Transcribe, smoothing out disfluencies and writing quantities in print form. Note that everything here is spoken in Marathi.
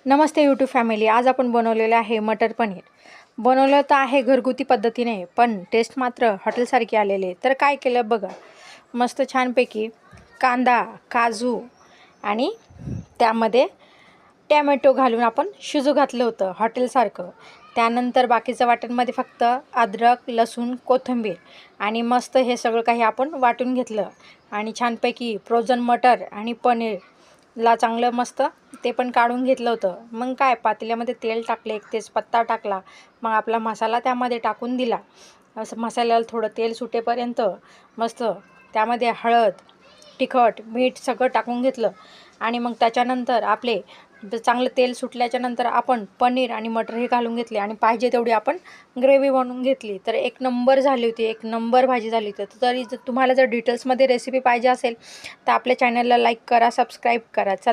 नमस्ते यूट्यूब फॅमिली. आज आपण बनवलेलं आहे मटर पनीर. बनवलं तर आहे घरगुती पद्धतीने, पण टेस्ट मात्र हॉटेलसारखी आलेली आहे. तर काय केलं बघा, मस्त छानपैकी कांदा, काजू आणि त्यामध्ये टॅमॅटो घालून आपण शिजू घातलं होतं हॉटेलसारखं. त्यानंतर बाकीचं वाटणमध्ये फक्त अद्रक, लसूण, कोथिंबीर आणि मस्त हे सगळं काही आपण वाटून घेतलं आणि छानपैकी फ्रोझन मटर आणि पनीरला चांगलं मस्त ते पण काढून घेतलं होतं. मग काय पातेल्यामध्ये तेल टाकले, एक तेजपत्ता टाकला, मग आपला मसाला त्यामध्ये टाकून दिला. असं मसाल्याला थोडं तेल सुटेपर्यंत मस्त त्यामध्ये हळद, तिखट, मीठ सगळं टाकून घेतलं आणि मग त्याच्यानंतर आपले चांगलं तेल सुटल्याच्यानंतर आपण पनीर आणि मटर हे घालून घेतले आणि पाहिजे तेवढी आपण ग्रेव्ही बनवून घेतली. तर एक नंबर झाली होती, एक नंबर भाजी झाली होती. तरी तुम्हाला जर डिटेल्समध्ये रेसिपी पाहिजे असेल तर आपल्या चॅनलला लाईक करा, सबस्क्राईब करा. चला